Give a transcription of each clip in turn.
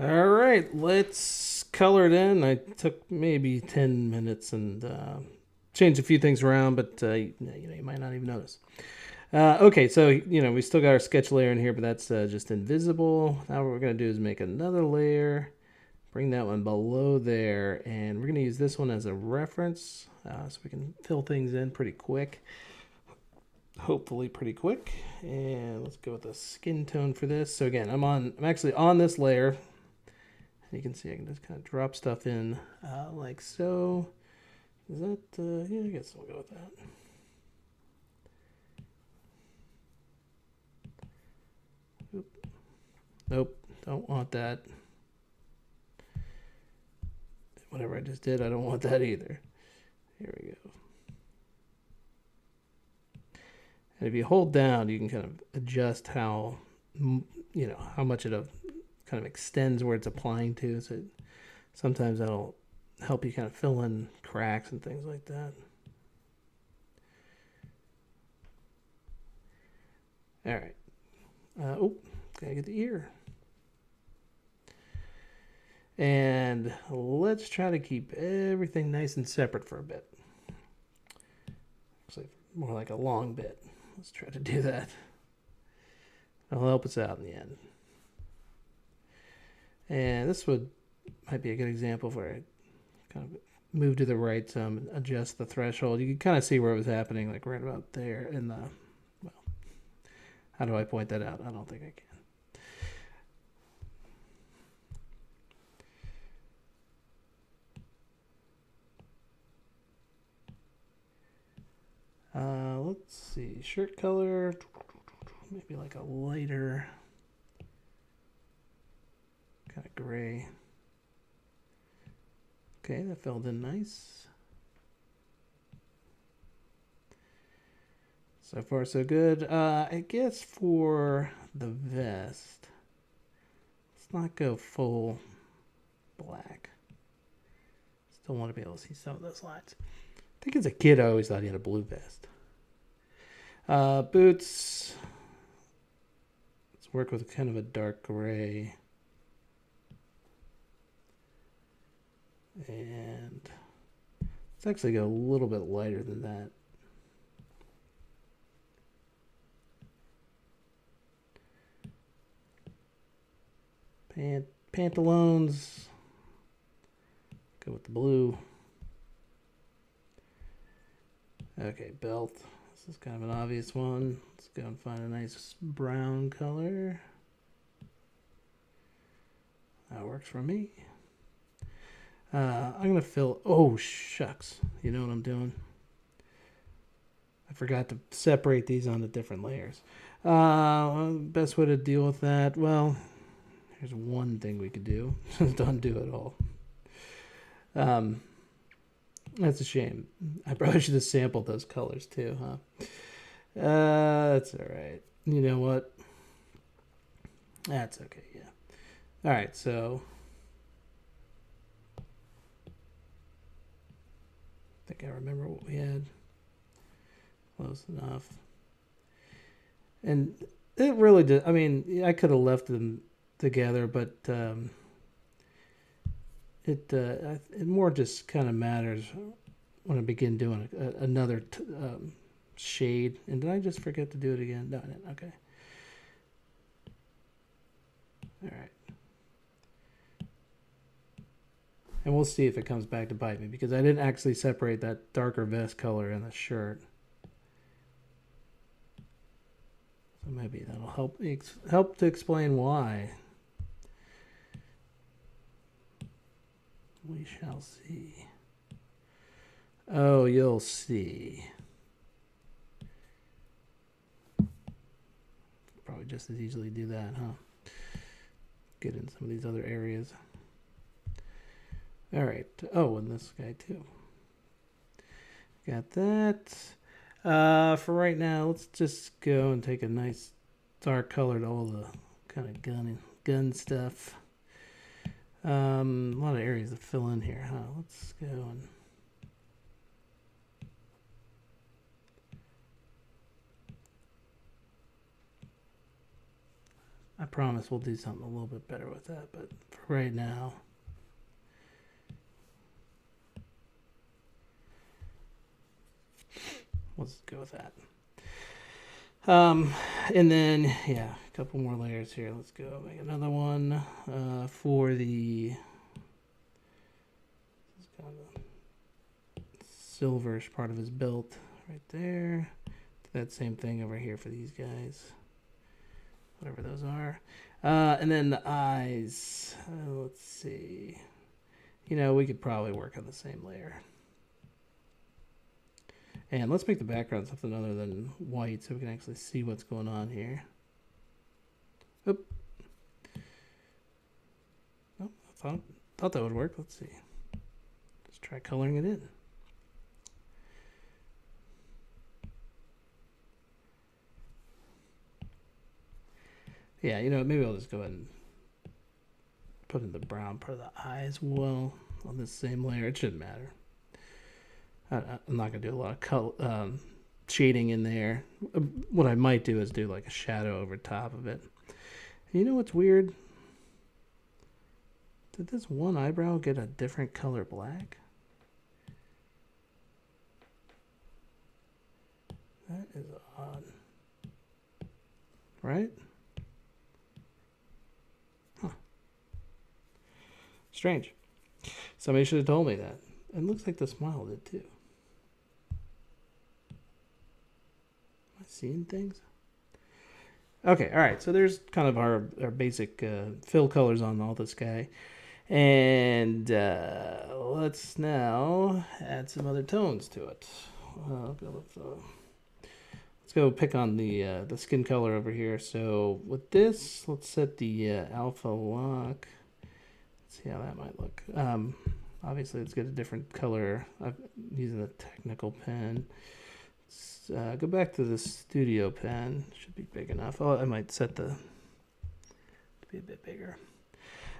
All right, let's color it in. I took maybe 10 minutes and changed a few things around, but you might not even notice. Okay, so we still got our sketch layer in here, but that's just invisible. Now what we're gonna do is make another layer, bring that one below there, and we're gonna use this one as a reference, so we can fill things in pretty quick. Hopefully pretty quick. And let's go with the skin tone for this. So again, I'm actually on this layer. You can see I can just kind of drop stuff in like so. Is that, yeah, I guess we'll go with that. Oop. Nope, don't want that. Whatever I just did, I don't want that either. Here we go. And if you hold down, you can kind of adjust how, how much it kind of extends where it's applying to. So sometimes that'll help you kind of fill in cracks and things like that. All right. Oh, gotta get the ear. And let's try to keep everything nice and separate for a bit. Looks like more like a long bit. Let's try to do that. That'll help us out in the end. And this might be a good example where I kind of move to the right some, adjust the threshold. You can kind of see where it was happening, like right about there in the, well, how do I point that out? I don't think I can. Let's see, shirt color, maybe like a lighter kind of gray. Okay, that filled in nice. So far, so good. I guess for the vest, let's not go full black. Still want to be able to see some of those lines. I think as a kid, I always thought he had a blue vest. Boots. Let's work with kind of a dark gray. And let's actually go a little bit lighter than that. Pantaloons. Go with the blue. Okay, belt. This is kind of an obvious one. Let's go and find a nice brown color. That works for me. I'm going to fill... Oh, shucks. You know what I'm doing? I forgot to separate these onto different layers. Best way to deal with that? Well, here's one thing we could do. Don't do it all. That's a shame. I probably should have sampled those colors too, huh? That's all right. You know what? That's okay, yeah. All right, so I think I remember what we had. Close enough. And it really did. I mean, I could have left them together, but it more just kind of matters when I begin doing another shade. And did I just forget to do it again? No, I didn't. Okay. All right. And we'll see if it comes back to bite me because I didn't actually separate that darker vest color in the shirt. So maybe that'll help to explain why. We shall see. Oh, you'll see. Probably just as easily do that, huh? Get in some of these other areas. All right. Oh, and this guy too. Got that. For right now, let's just go and take a nice dark color to all the kind of gun stuff. A lot of areas to fill in here, huh? Let's go and I promise we'll do something a little bit better with that, but for right now, let's go with that. And then, yeah, a couple more layers here. Let's go make another one for the kind of silverish part of his belt right there. That same thing over here for these guys, whatever those are. And then the eyes. Let's see. You know, we could probably work on the same layer. And let's make the background something other than white so we can actually see what's going on here. Oop. Oh, I thought that would work. Let's see. Let's try coloring it in. Yeah, you know, maybe I'll just go ahead and put in the brown part of the eye as well on this same layer. It shouldn't matter. I'm not going to do a lot of color, shading in there. What I might do is do like a shadow over top of it. And you know what's weird? Did this one eyebrow get a different color black? That is odd. Right? Huh. Strange. Somebody should have told me that. It looks like the smile did too. Am I seeing things? Okay, all right. So there's kind of our basic fill colors on all this guy. And let's now add some other tones to it. Let's go pick on the skin color over here. So with this, let's set the alpha lock. Let's see how that might look. Obviously, let's get a different color. I'm using a technical pen. Let's go back to the studio pen. Should be big enough. Oh, I might set the to be a bit bigger.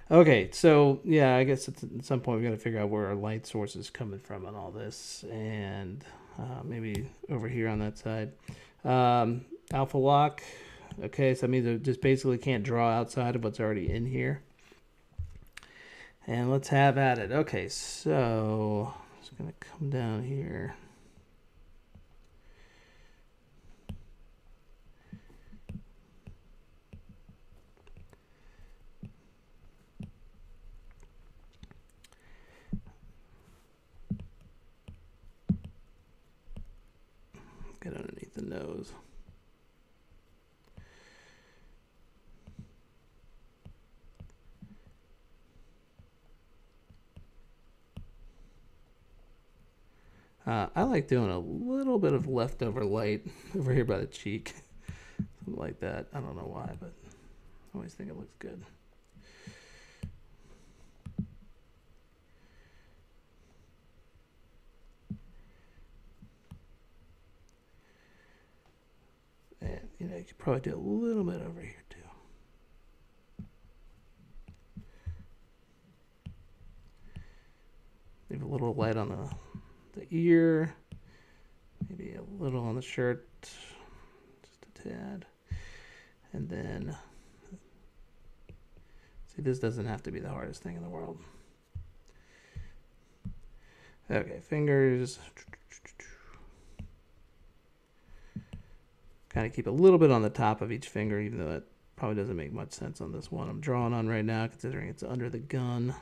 Okay, so yeah, I guess at some point we got to figure out where our light source is coming from on all this, and maybe over here on that side. Alpha lock. Okay, so that means it just basically can't draw outside of what's already in here. And let's have at it. Okay, so I'm just going to come down here. Get underneath the nose. I like doing a little bit of leftover light over here by the cheek. Something like that. I don't know why, but I always think it looks good. And, you know, you could probably do a little bit over here, too. Leave a little light on the ear, maybe a little on the shirt, just a tad, and then see, this doesn't have to be the hardest thing in the world. Okay, fingers, kind of keep a little bit on the top of each finger, even though that probably doesn't make much sense on this one I'm drawing on right now, considering it's under the gun.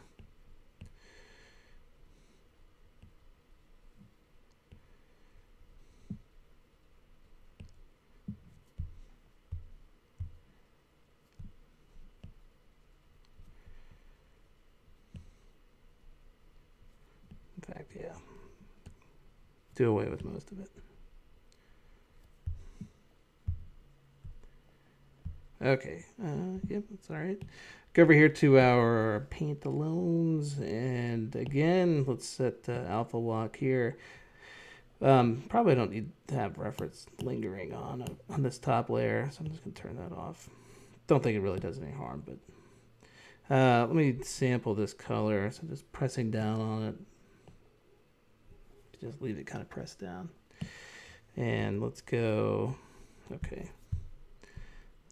In fact, yeah, do away with most of it. Okay, yep, that's all right. Go over here to our pantaloons, and again, let's set alpha lock here. Probably don't need to have reference lingering on this top layer, so I'm just gonna turn that off. Don't think it really does any harm, but let me sample this color. So just pressing down on it, just leave it kind of pressed down, and let's go. Okay.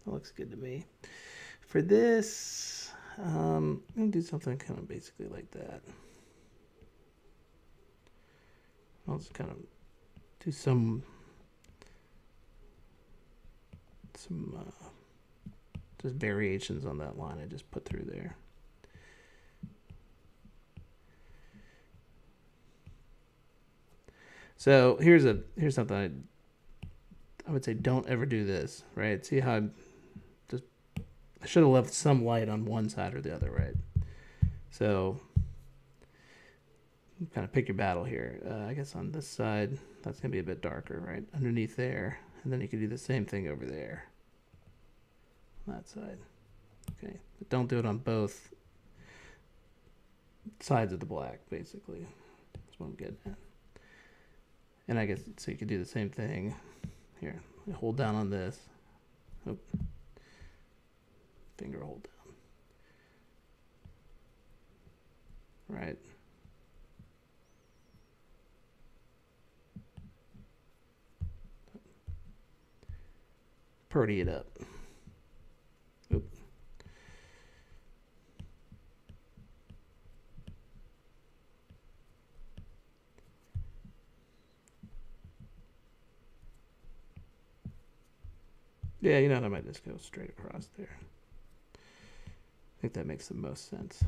That looks good to me. For this, I'm going to do something kind of basically like that. I'll just kind of do some just variations on that line I just put through there. So here's something I would say, don't ever do this, right? See how I should have left some light on one side or the other, right? So kind of pick your battle here. I guess on this side, that's going to be a bit darker, right? Underneath there. And then you can do the same thing over there. On that side. Okay. But don't do it on both sides of the black, basically. That's what I'm getting at. And I guess, so you could do the same thing. Here, hold down on this. Oh. Finger hold down. Right. Purdy it up. Oop. Yeah, you know what, I might just go straight across there. I think that makes the most sense.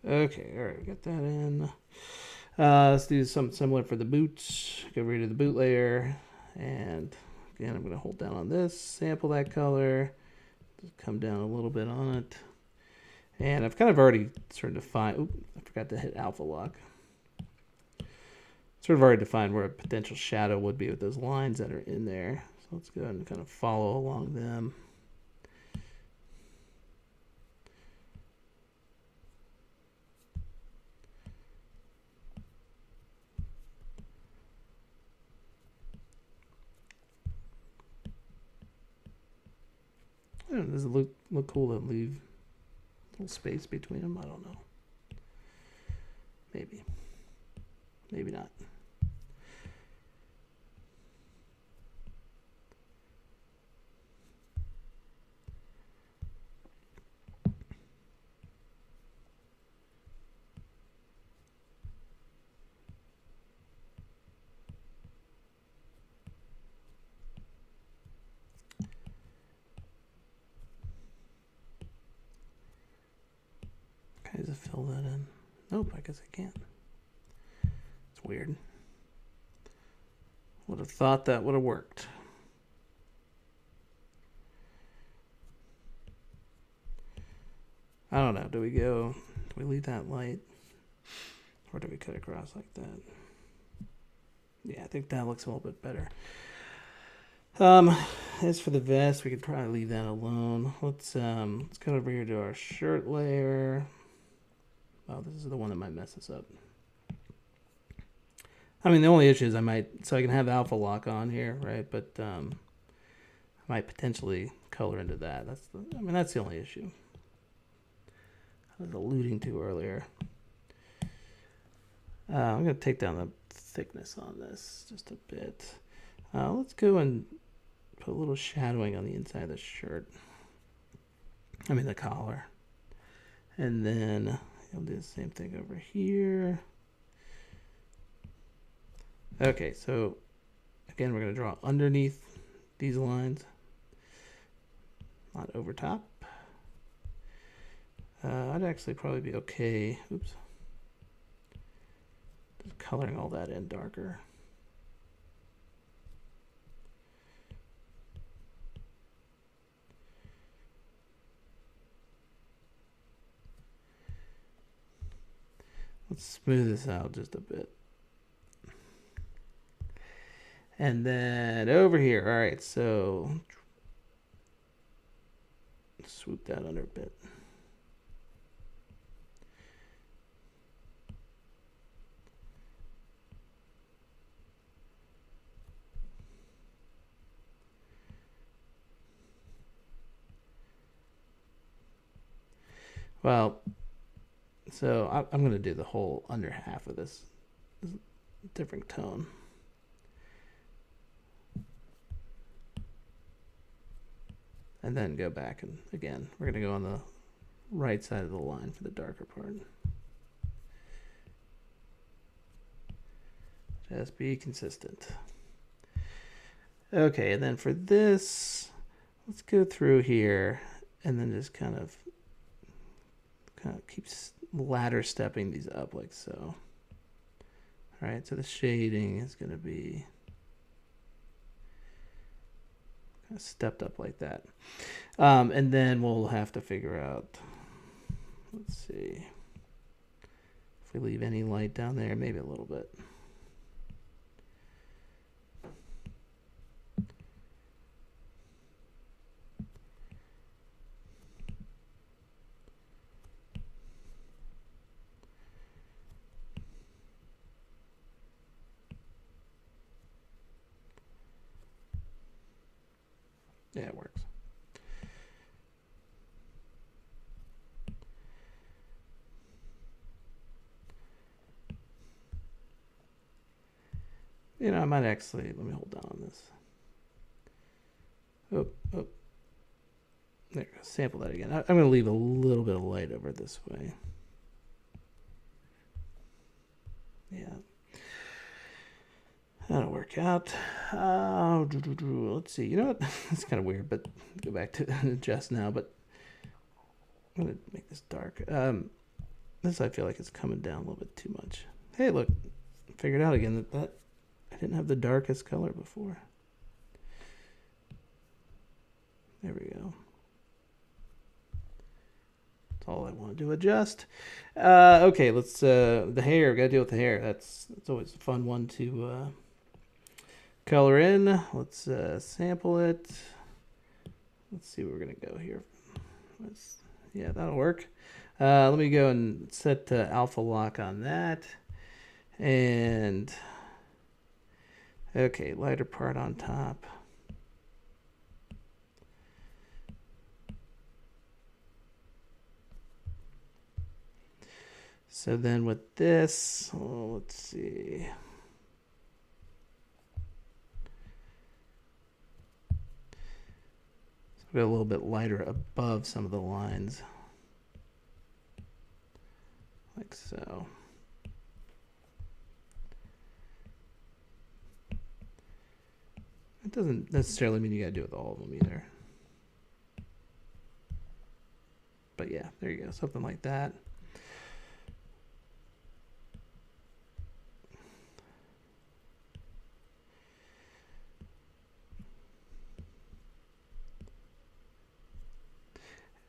Okay, all right, we got that in. Let's do something similar for the boots. Go rid of the boot layer. And again, I'm going to hold down on this, sample that color, just come down a little bit on it. And I've kind of already sort of defined, oops, I forgot to hit alpha lock. Sort of already defined where a potential shadow would be with those lines that are in there. So let's go ahead and kind of follow along them. I don't know, does it look cool to leave a little space between them? I don't know. Maybe. Maybe not. Does it fill that in? Nope, I guess I can't. It's weird. Would have thought that would have worked. I don't know. Do we leave that light? Or do we cut across like that? Yeah, I think that looks a little bit better. As for the vest, we could probably leave that alone. Let's go over here to our shirt layer. Oh, this is the one that might mess us up. I mean, the only issue is so I can have alpha lock on here, right? But I might potentially color into that. That's the only issue I was alluding to earlier. I'm going to take down the thickness on this just a bit. Let's go and put a little shadowing on the inside of the shirt. The collar. And then I'll do the same thing over here. Okay, so again, we're going to draw underneath these lines, not over top. I'd actually probably be okay. Oops. Just coloring all that in darker. Let's smooth this out just a bit. And then over here, all right, so swoop that under a bit. Well, so I'm going to do the whole under half of this different tone. and then go back, and again, we're going to go on the right side of the line for the darker part. Just be consistent. Okay, and then for this, let's go through here and then just kind of keep ladder stepping these up like so. All right, so the shading is going to be kind of stepped up like that. And then we'll have to figure out, let's see, if we leave any light down there, maybe a little bit. Yeah, it works. You know, I might actually, let me hold down on this. Oh. There, sample that again. I'm going to leave a little bit of light over this way. Yeah. That'll work out. Let's see. You know what? It's kind of weird, but go back to adjust now. But I'm going to make this dark. This I feel like it's coming down a little bit too much. Hey, look. Figured out again that I didn't have the darkest color before. There we go. That's all I want to adjust. Okay, let's the hair. Got to deal with the hair. That's always a fun one to color in. Let's sample it. Let's see where we're gonna go here. Yeah, that'll work. Let me go and set alpha lock on that. And okay, lighter part on top. So then with this, let's see. So we've got a little bit lighter above some of the lines. Like so. It doesn't necessarily mean you gotta do it with all of them either. But yeah, there you go, something like that.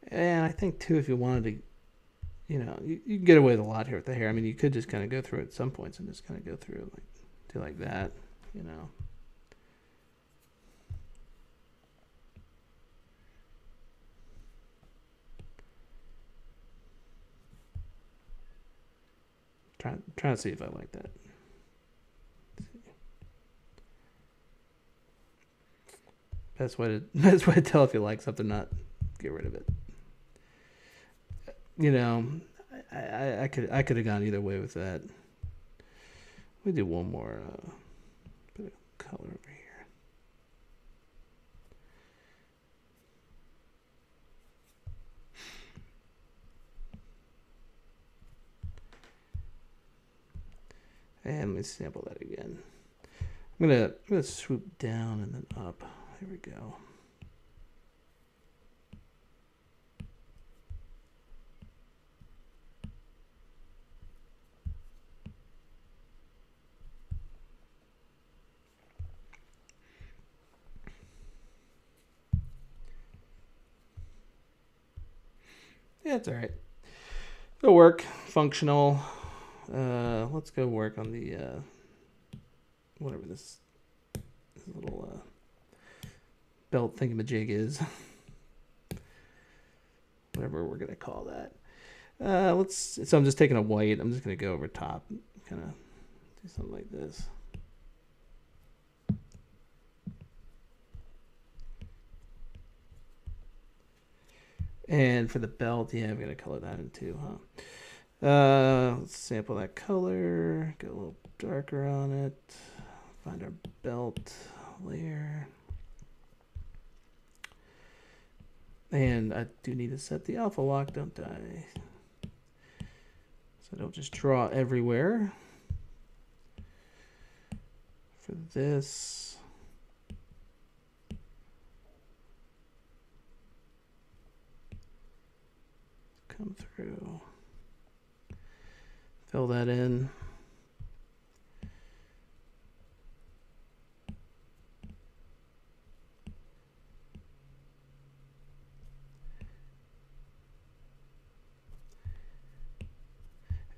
And I think too, if you wanted to, you know, you can get away with a lot here with the hair. I mean, you could just kind of go through it at some points and just kind of go through like, do like that, you know. Trying to see if I like that. Best way to tell if you like something, not get rid of it. You know, I could have gone either way with that. We do one more bit of color over here. And let me sample that again. I'm gonna swoop down and then up. Here we go. Yeah, it's all right. It'll work. Functional. Let's go work on the whatever this little belt thingamajig is. Whatever we're gonna call that. So I'm just taking a white. I'm just gonna go over top, kind of do something like this. And for the belt, yeah, I'm gonna color that in too, huh? Let's sample that color, get a little darker on it, find our belt layer. And I do need to set the alpha lock, don't I? So don't just draw everywhere. For this, come through, fill that in.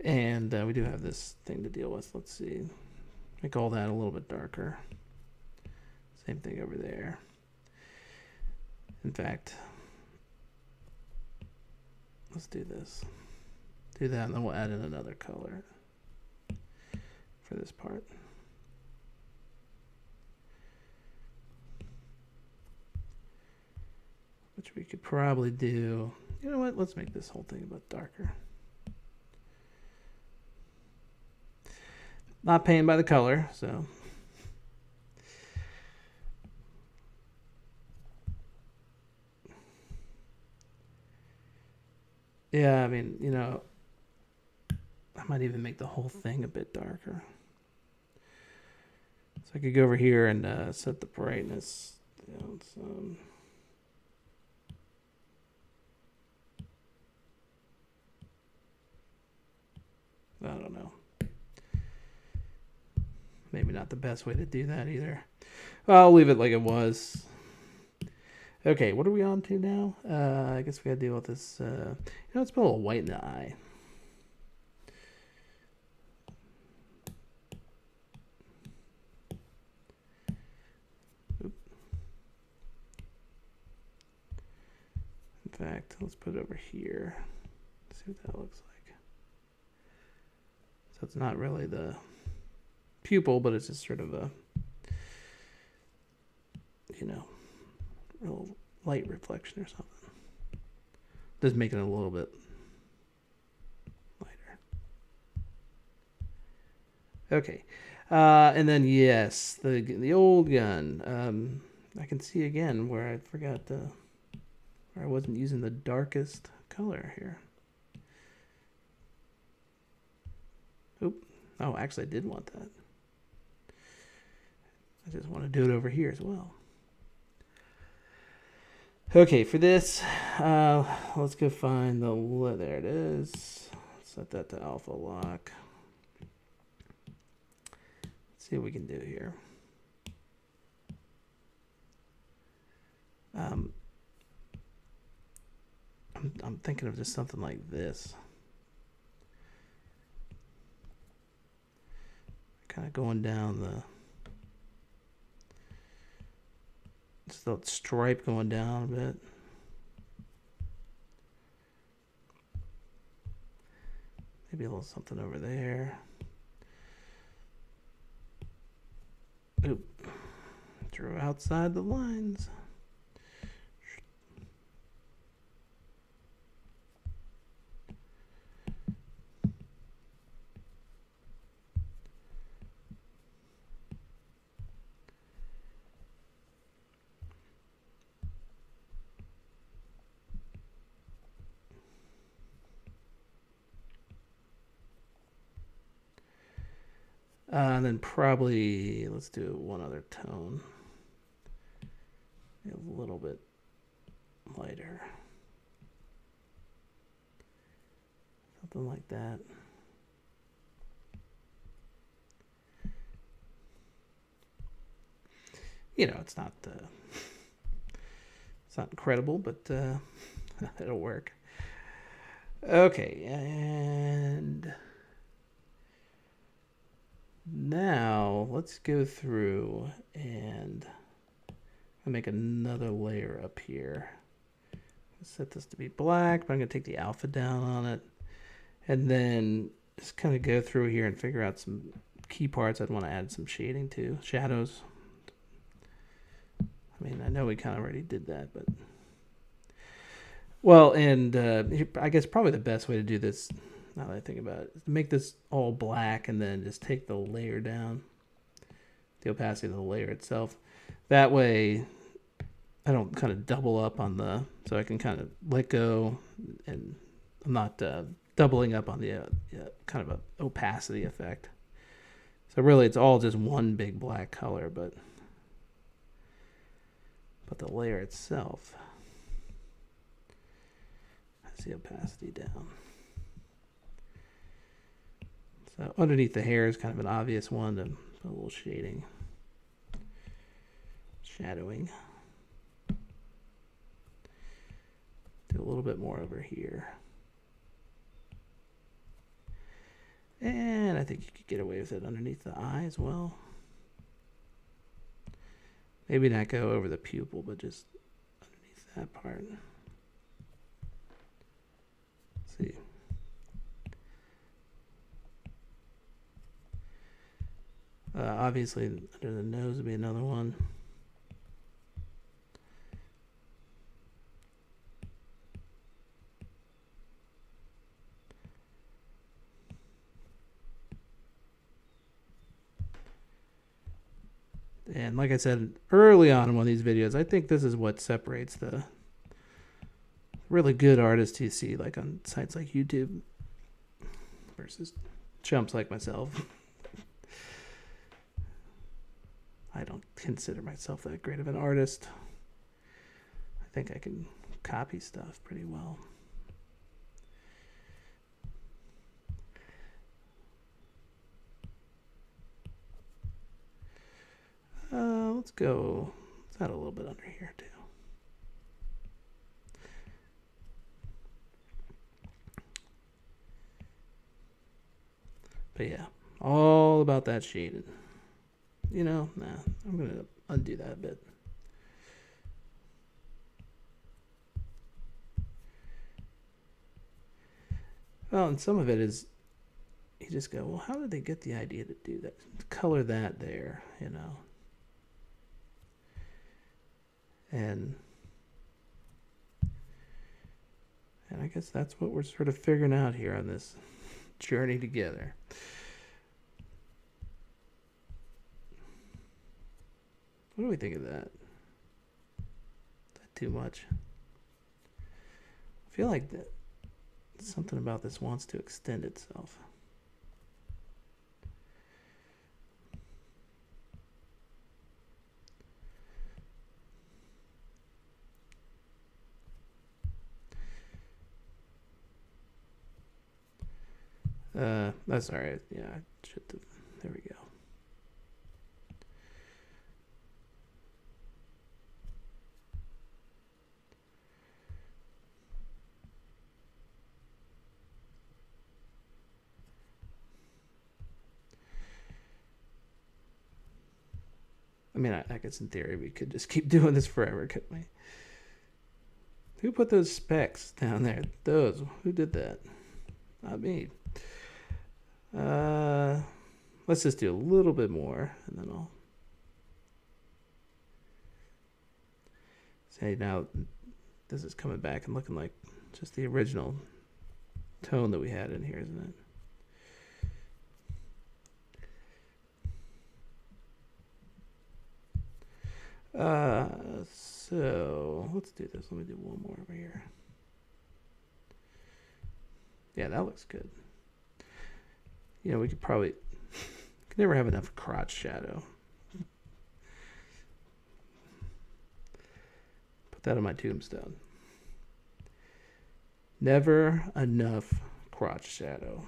And we do have this thing to deal with. Let's see. Make all that a little bit darker. Same thing over there. In fact, let's do this. Do that, and then we'll add in another color for this part. Which we could probably do. You know what? Let's make this whole thing a bit darker. Not paying by the color, so. Yeah, I mean, you know, I might even make the whole thing a bit darker. So I could go over here and set the brightness down some. I don't know. Maybe not the best way to do that either. Well, I'll leave it like it was. Okay, what are we on to now? I guess we gotta deal with this. You know, let's put a little white in the eye. Oop. In fact, let's put it over here. See what that looks like. So it's not really the pupil, but it's just sort of a, you know, real light reflection or something. Just making it a little bit lighter. Okay, and then yes, the old gun. I can see again where I forgot where I wasn't using the darkest color here. Oop. Oh, actually, I did want that. I just want to do it over here as well. Okay, for this, let's go find the, there it is. Set that to alpha lock. Let's see what we can do here. I'm thinking of just something like this. Kind of going down the, just that stripe going down a bit. Maybe a little something over there. Oop. Drew outside the lines. And then probably, let's do one other tone. A little bit lighter. Something like that. You know, it's not incredible, but it'll work. Okay, and now let's go through and make another layer up here. Set this to be black, but I'm going to take the alpha down on it. And then just kind of go through here and figure out some key parts I'd want to add some shading to. Shadows. I mean, I know we kind of already did that, but... Well, and I guess probably the best way to do this, now that I think about it, is to make this all black and then just take the layer down. The opacity of the layer itself. That way, I don't kind of double up on so I can kind of let go, and I'm not doubling up on the kind of a opacity effect. So really it's all just one big black color, but the layer itself has the opacity down. So underneath the hair is kind of an obvious one to put a little shading, shadowing. Do a little bit more over here. And I think you could get away with it underneath the eye as well. Maybe not go over the pupil, but just underneath that part. Let's see. Obviously, under the nose would be another one. And like I said early on in one of these videos, I think this is what separates the really good artists you see like on sites like YouTube versus chumps like myself. I don't consider myself that great of an artist. I think I can copy stuff pretty well. Let's go. Let's add a little bit under here too. But yeah, all about that shading. You know, I'm gonna undo that a bit. Well, and some of it is, you just go, well, how did they get the idea to do that? Color that there, you know. And I guess that's what we're sort of figuring out here on this journey together. What do we think of that? Is that too much? I feel like something about this wants to extend itself. That's all right. Yeah, I should have. There we go. I mean, I guess in theory we could just keep doing this forever, couldn't we? Who put those specks down there? Those. Who did that? Not me. Let's just do a little bit more, and then I'll say now this is coming back and looking like just the original tone that we had in here, isn't it? So let's do this. Let me do one more over here. Yeah, that looks good. You know, we could probably never have enough crotch shadow. Put that on my tombstone. Never enough crotch shadow.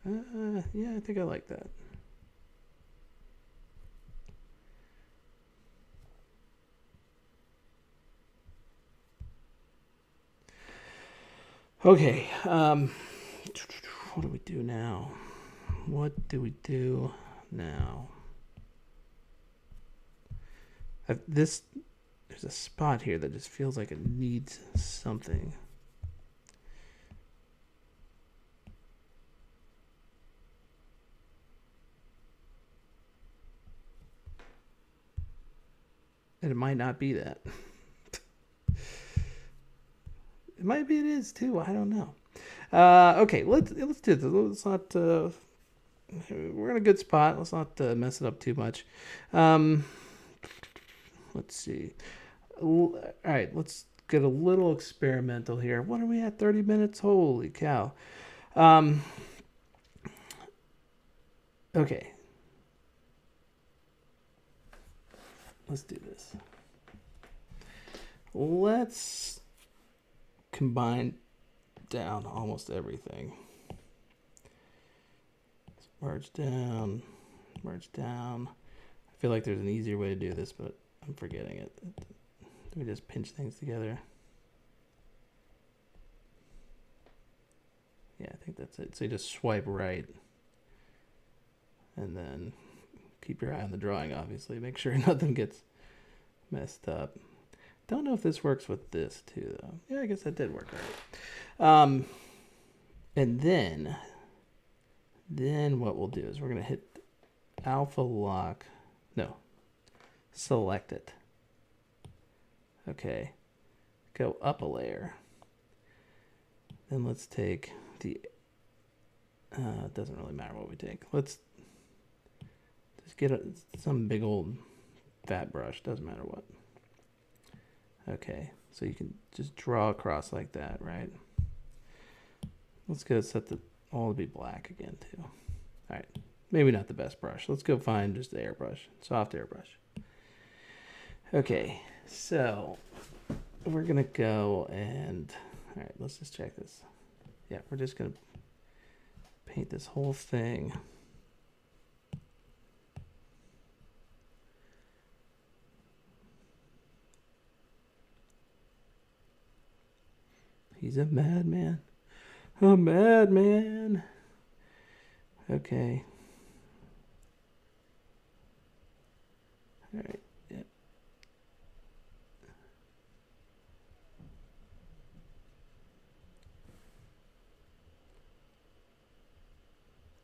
Yeah, I think I like that. Okay, what do we do now? What do we do now? There's a spot here that just feels like it needs something. And it might not be that. It might be it is too. I don't know. Okay, let's do this. Let's not. We're in a good spot. Let's not mess it up too much. Let's see. All right, let's get a little experimental here. What are we at? 30 minutes? Holy cow. Okay. Let's do this. Let's combine down almost everything. Merge down, merge down. I feel like there's an easier way to do this, but I'm forgetting it. We just pinch things together. Yeah, I think that's it. So you just swipe right. And then keep your eye on the drawing, obviously. Make sure nothing gets messed up. Don't know if this works with this too, though. Yeah, I guess that did work right. And then what we'll do is we're going to hit alpha lock. No. Select it. Okay. Go up a layer. Then let's take the... it doesn't really matter what we take. Let's just get some big old fat brush. Doesn't matter what. Okay. So you can just draw across like that, right? Let's go set the all to be black again, too. All right. Maybe not the best brush. Let's go find just the airbrush. Soft airbrush. Okay. So we're going to go and... All right. Let's just check this. Yeah. We're just going to paint this whole thing. He's a madman. A madman. Okay. All right. Yep.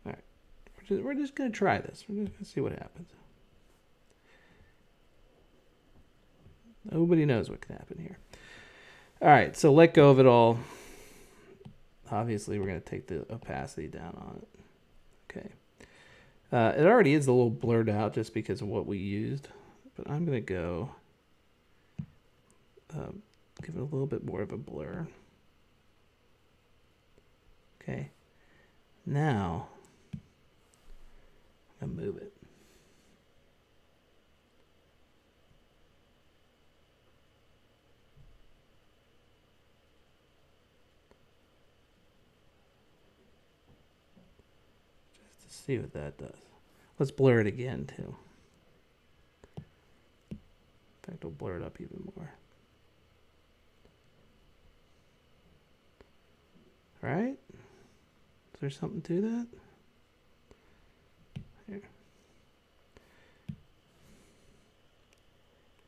All right. We're just going to try this. We're just going to see what happens. Nobody knows what can happen here. All right. So let go of it all. Obviously, we're going to take the opacity down on it. Okay. It already is a little blurred out just because of what we used. But I'm going to go give it a little bit more of a blur. Okay. Now, I'm going to move it. See what that does. Let's blur it again too. In fact, we'll blur it up even more. All right. Is there something to that? Here.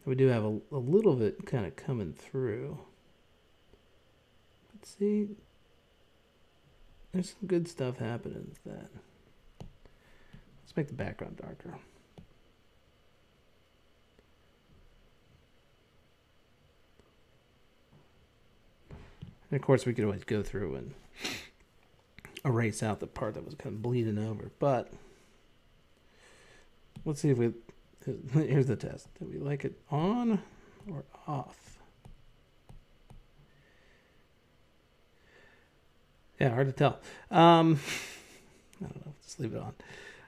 We do have a little bit kind of coming through. But see, there's some good stuff happening with that. Let's make the background darker. And of course, we could always go through and erase out the part that was kind of bleeding over. But let's see if we... Here's the test. Do we like it on or off? Yeah, hard to tell. I don't know. Just leave it on.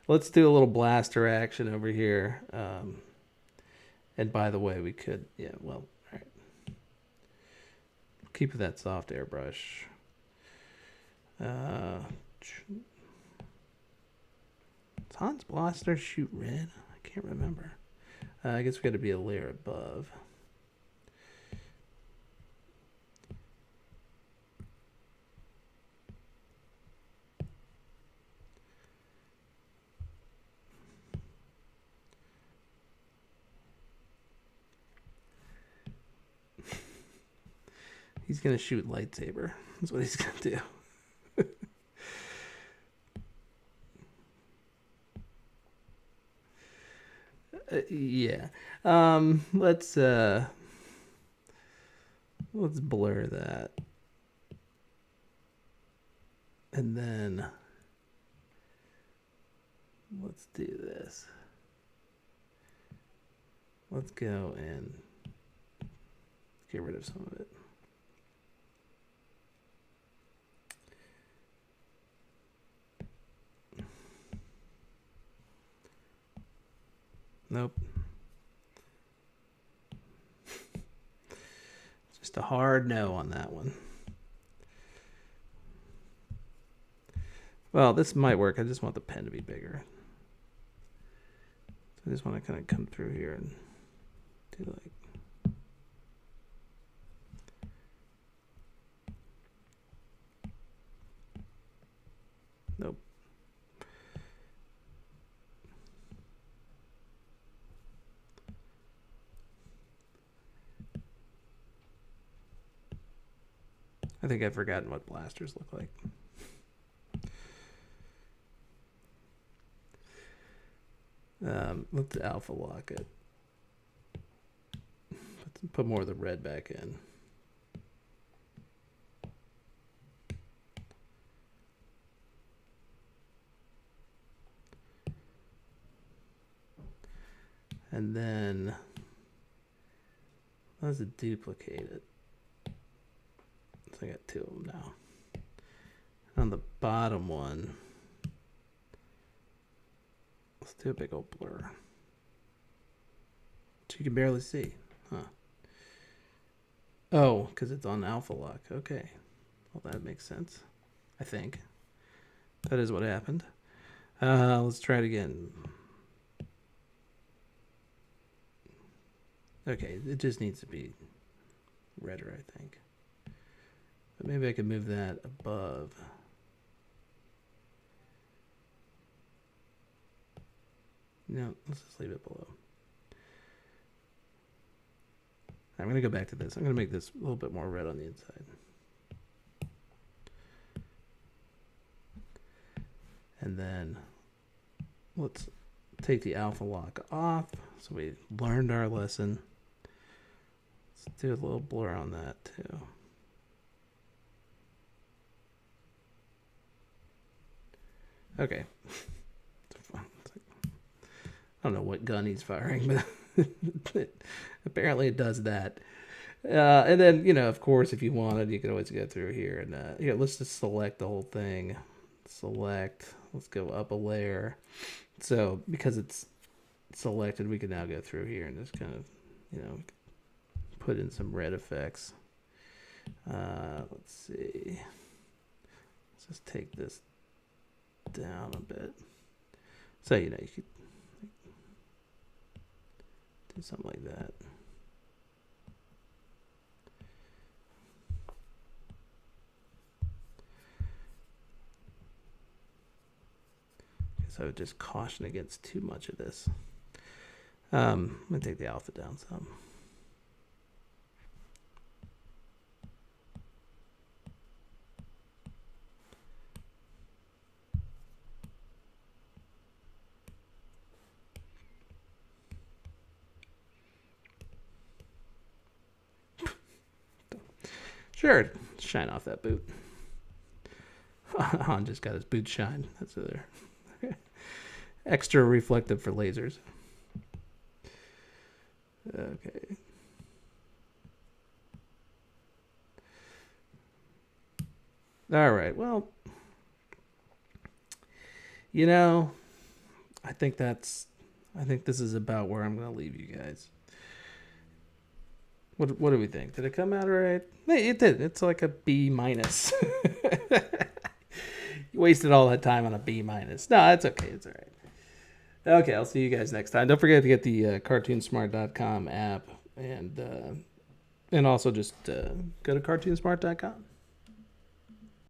Let's do a little blaster action over here. And by the way, we could... Yeah, well, all right. Keep that soft airbrush. Does Han's blaster shoot red? I can't remember. I guess we got to be a layer above. He's going to shoot lightsaber. That's what he's going to do. Yeah. Let's blur that. And then let's do this. Let's go and get rid of some of it. Nope. Just a hard no on that one. Well, this might work. I just want the pen to be bigger. So I just want to kind of come through here and do like... Nope. I think I've forgotten what blasters look like. Let's alpha lock it. Put more of the red back in. And then let's duplicate it. So I got two of them now. On the bottom one, let's do a big old blur. So you can barely see, huh? Oh, because it's on alpha lock. Okay. Well, that makes sense. I think. That is what happened. Let's try it again. Okay, it just needs to be redder, I think. But maybe I could move that above. No, let's just leave it below. I'm going to go back to this. I'm going to make this a little bit more red on the inside. And then let's take the alpha lock off. So we learned our lesson. Let's do a little blur on that too. Okay. I don't know what gun he's firing, but apparently it does that. And then, you know, of course, if you wanted, you could always go through here and here, let's just select the whole thing. Select. Let's go up a layer. So because it's selected, we can now go through here and just kind of, you know, put in some red effects. Let's see. Let's just take this down a bit. So, you know, you could do something like that. So I would just caution against too much of this. I'm going to take the alpha down some. Sure, shine off that boot. Han just got his boot shine. That's there. Extra reflective for lasers. Okay. All right. Well, you know, I think this is about where I'm going to leave you guys. What do we think? Did it come out all right? Hey, it did. It's like a B minus. You wasted all that time on a B minus. No, it's okay. It's all right. Okay, I'll see you guys next time. Don't forget to get the cartoonsmart.com app and also just go to cartoonsmart.com.